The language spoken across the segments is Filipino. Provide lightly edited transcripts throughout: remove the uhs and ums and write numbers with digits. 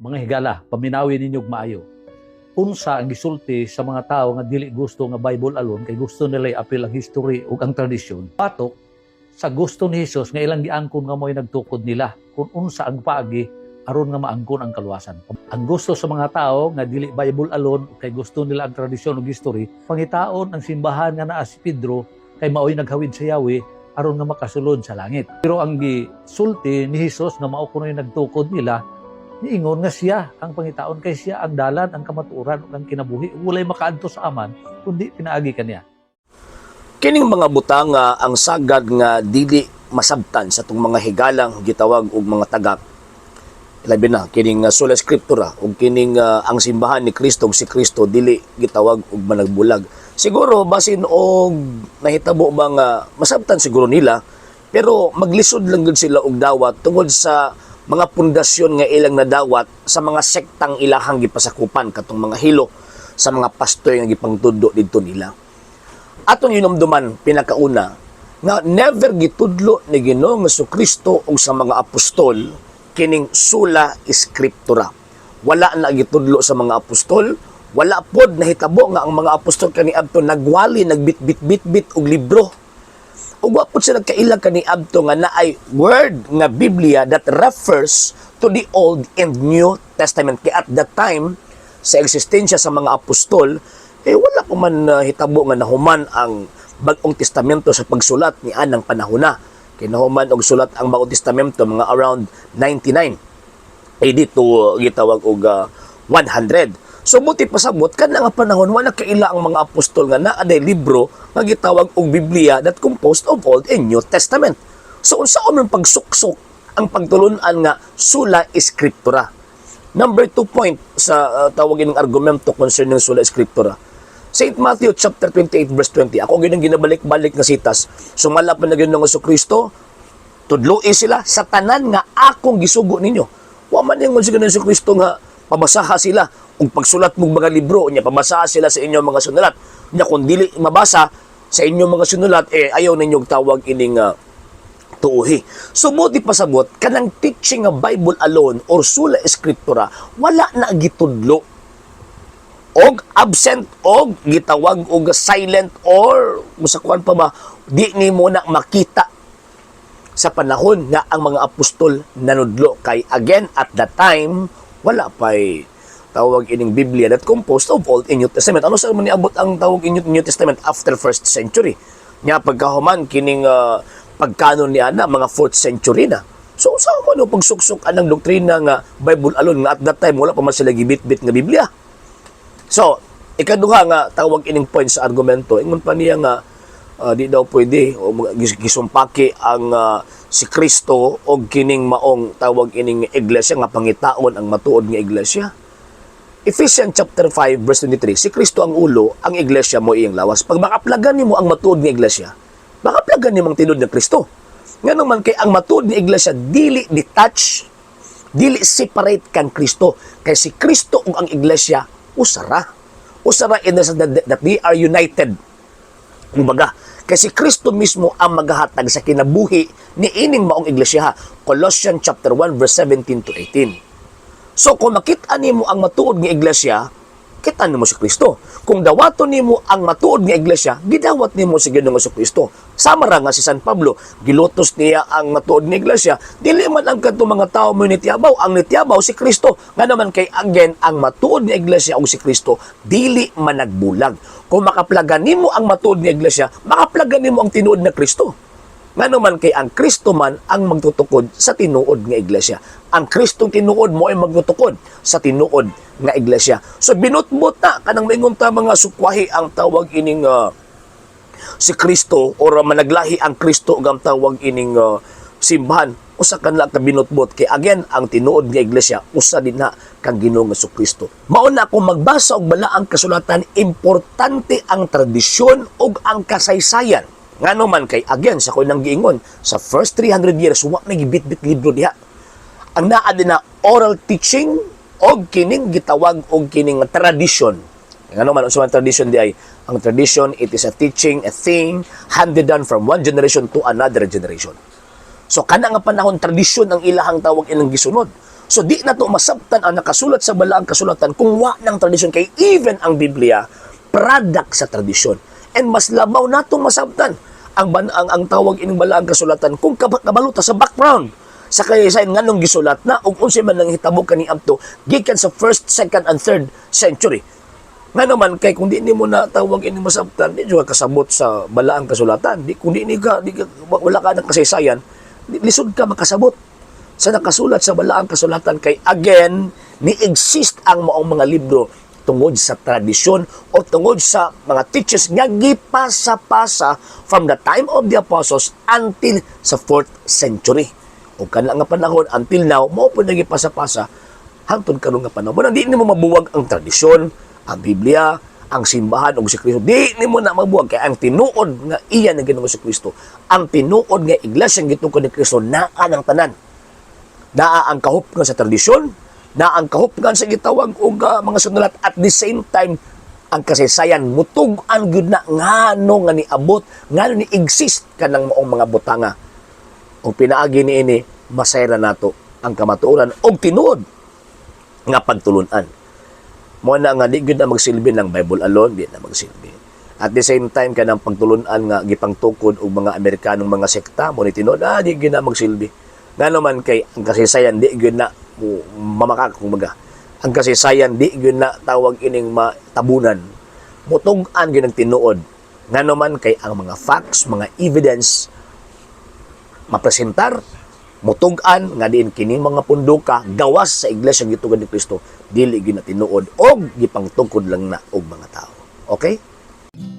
Mga higala, paminawi ninyo maayo. Unsa ang gisulti sa mga tao nga dili gusto nga Bible alone kay gusto nila i-apil ang history ug ang tradisyon. Patok sa gusto ni Hesus nga ilang giangkon nga mo'y nagtukod nila kung unsa ang paagi aron nga maangkon ang kaluwasan. Ang gusto sa mga tao nga dili Bible alone kay gusto nila ang tradisyon ug history, pangitaon ang simbahan nga naa si Pedro kay maoy naghawid sa Yahweh aron nga makasulod sa langit. Pero ang gisulti ni Hesus nga mao kunoy nagtukod nila, niingon nga siya ang pangitaon kay siya ang dalan, ang kamatuoran ug ang kinabuhi. Walay makaadto sa aman kundi pinaagi kaniya. Kining mga butanga ang sagad nga dili masabtan sa tong mga higalang gitawag og mga tagak. Labi na kining sola scriptura ug kining ang simbahan ni Kristo ug si Kristo dili gitawag og managbulag. Siguro basin og nahitabo ba nga masabtan siguro nila, pero maglisod lang gud sila og dawat tungod sa mga pundasyon nga ilang nadawat sa mga sektang ilahang gipasakupan katong mga hilo sa mga pastoy nga gipangtudlo didto nila. Atong hinumduman pinakauna nga never gitudlo ni Ginoong Jesucristo ug sa mga apostol kining sola scriptura. Wala na gitudlo sa mga apostol, wala pod nahitabo nga ang mga apostol kaniadto nagwali nagbit-bit og libro. Ug wa pod sila kailang kaniadto nga naay word nga Biblia that refers to the Old and New Testament. Kaya at that time sa eksistensya sa mga apostol, wala ko man hitabo nga nahuman ang Bagong Testamento sa pagsulat ni anang panahona. Kinahuman og sulat ang Bagong Testamento mga around 99 AD to gitawag og 100. So buti pasabot kana nga panahon wala kaila ang mga apostol nga naa day libro nga gitawag og Biblia that composed of Old and New Testament. So unsaon man pagsuksok ang pagtulun-an nga sola scriptura. Number 2 point sa tawagin ng argumento concerning sola scriptura. St. Matthew chapter 28 verse 20. Ako ginang ginabalik-balik nga sitas. Sumala pa na Ginoong Jesucristo, tudloi sila sa tanan nga akong gisugo ninyo. Wa man ingon si Ginoong Jesucristo nga pabasaha sila ug pagsulat mong mga libro nya pabasaha sila sa inyong mga sunulat. Nya kung dili mabasa sa inyong mga sunulat ayaw ninyong tawag ining tuuhi. So buti pasabot kanang teaching nga Bible alone or sola scriptura wala na gitudlo og absent og gitawag og silent or musakuan pa ba di ni mo na makita sa panahon nga ang mga apostol nanudlo kay again at that time wala pay tawag ining Biblia that composed of Old and New Testament. Ano sa man niabot ang tawag in New Testament after 1st century nya pagkahuman kining pagkanon ni ana mga 4th century na. So sa mo pagsuksok anang doktrina nga Bible alone nga at that time wala pa man sila gibit-bit nga Biblia. So, ikaduha nga tawag ining point sa argumento, ingon pa niya nga di daw pwede o gisumpaki ang si Kristo og kining maong tawag ining iglesia nga pangitaon ang matuod nga iglesia. Ephesians chapter 5 verse 23, si Kristo ang ulo, ang iglesia mo iyang lawas. Pag makaplagan nimo ang matuod nga iglesia, makaplagan nimo ang tinud nga Kristo. Ngano man kay ang matuod nga iglesia dili detach, dili separate kang Kristo, kay si Kristo ug ang iglesia usara in the sense that they are united. Kumbaga, kasi Kristo mismo ang maghahatag sa kinabuhi ni ining maong iglesia. Colossians chapter 1 verse 17 to 18. So kung makita nimo ang matuod nga iglesia, kita nimo si Kristo. Kung dawaton nimo ang matuod nga iglesia, gidawat nimo si Ginoong Jesucristo. Sama ra nga si San Pablo, gilutos niya ang matuod nga iglesia. Dili man ang kadto mga tawo mo nitiabaw, ang nitiabaw si Kristo. Nga naman kay again ang matuod nga iglesia o si Kristo dili man nagbulag. Kung makaplagan nimo ang matuod nga iglesia, makaplagan nimo ang tinuod na Kristo. Nga naman kay ang Kristo man ang magtutukod sa tinuod nga iglesia. Ang Kristong tinuod mo ay magtutukod sa tinuod nga iglesia. So binutbot na kanang maingon ta mga sukwahi ang tawag ining si Kristo or managlahi ang Kristo ug ang tawag ining simbahan usa kanla ka binutbot kay again ang tinuod nga iglesia usa din na kang Ginoong Jesucristo. Mao na kung magbasa og balaang kasulatan, importante ang tradisyon ug ang kasaysayan. Ngano man kay again sa ko nang giingon sa first 300 years wa may gibit-bit libro diha. Ang naa din na oral teaching og kining gitawag og kining tradition. Ngano man usa man tradition di ay ang tradition, it is a teaching, a thing handed down from one generation to another generation. So kana nga panahon tradisyon ang ilahang tawag ilang gisunod. So di na to masabtan ang nakasulat sa balaang kasulatan kung wa ng tradisyon, kay even ang Biblia product sa tradisyon. And mas labaw na itong masabtan ang tawag ining balaang kasulatan kung kabaluta sa background sa kaysayan nganong gisulat na ug unsay man lang hitabo kaniadto gikan sa 1st, 2nd and 3rd century. Nga naman kay kung di nimo na tawag ining masabtan, di juga kasabot sa balaang kasulatan. Kung di ka wala ka ng kasaysayan, lisod ka makasabot sa nakasulat sa balaang kasulatan, kay again ni-exist ang maong mga libro tungod sa tradisyon o tungod sa mga teachers nga gipasa-pasa from the time of the apostles until sa 4th century. O kana nga panahon until now, mao po nagipasa-pasa hangtod karon nga panahon. Muna, di nimo mabuwag ang tradisyon, ang Biblia, ang simbahan o si Kristo. Di nimo na mabuwag, kay ang tinuod nga iya na Ginoong si Kristo, ang tinuod nga iglesia nga gitungkod ni Kristo naa ng tanan. Naa ang kahupgan sa tradisyon, naa ang kahupgan sa gitawag og mga sunulat, at the same time ang kasaysayan mutug-an gyud na ngano nga niabot, ngano ni exist kanang maong mga butanga. O pinaagi niini masayra nato ang kamatuoran og tinuod nga pagtulunan. Mo na nga di gyud na magsilbi ng Bible alone, di na magsilbi. At the same time kanang pagtulunan nga gipangtukod og mga Amerikanong mga sekta mo ni tinuod, di gyud na magsilbi. Nga naman kay ang kasaysayan di gyud na mamakak kumbaga. Ang kasaysayan di gyud na tawag ining matabunan. Mutug-an gyud ang tinuod. Nga naman kay ang mga facts, mga evidence mapresentar, mutug-an nga diin kining mga punduka gawas sa iglesia gitugan ni Kristo, dili gyud na tinuod og gipangtungkod lang na og mga tao. Okay?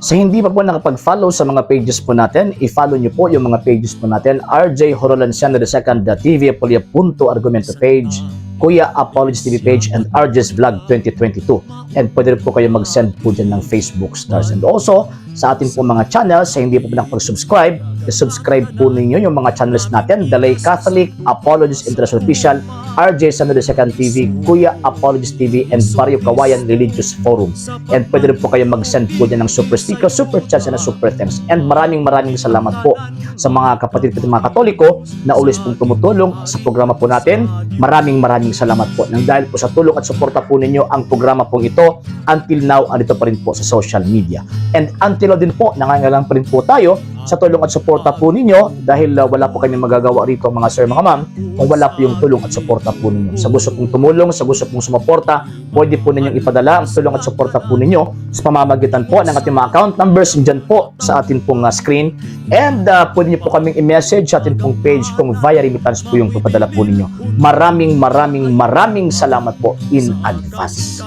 Sa hindi pa po nakapag-follow sa mga pages po natin, i-follow nyo po yung mga pages po natin, RJ Horolanciano II, TV Apolia Punto Argumento page, Kuya Apologist TV page, and RJ's Vlog 2022. And pwede rin po kayo mag-send po dyan ng Facebook stars. And also, sa ating po mga channels, sa hindi po nakapag-subscribe, subscribe po ninyo yung mga channels natin, Dalay Catholic, Apologist International Official, RJ Sano II TV, Kuya Apologist TV, and Barrio Kawayan Religious Forum. And pwede rin po kayo mag-send po dyan ng super sticker, super chats, and super thanks. And maraming salamat po sa mga kapatid at mga Katoliko na ulis pong tumutulong sa programa po natin. Maraming salamat po. Nang dahil po sa tulong at suporta po ninyo, ang programa pong ito, until now, andito pa rin po sa social media. And until now din po, nangangailangan pa rin po tayo sa tulong at suporta po ninyo, dahil wala po kami magagawa rito mga sir, mga ma'am, kung wala po yung tulong at suporta po ninyo. Sa gusto pong tumulong, sa gusto pong sumuporta, pwede po ninyong ipadala ang tulong at suporta po ninyo sa pamamagitan po ng ating mga account numbers dyan po sa ating pong screen. And pwede nyo po kaming i-message sa ating pong page kung via remittance po yung ipadala po ninyo. Maraming salamat po in advance.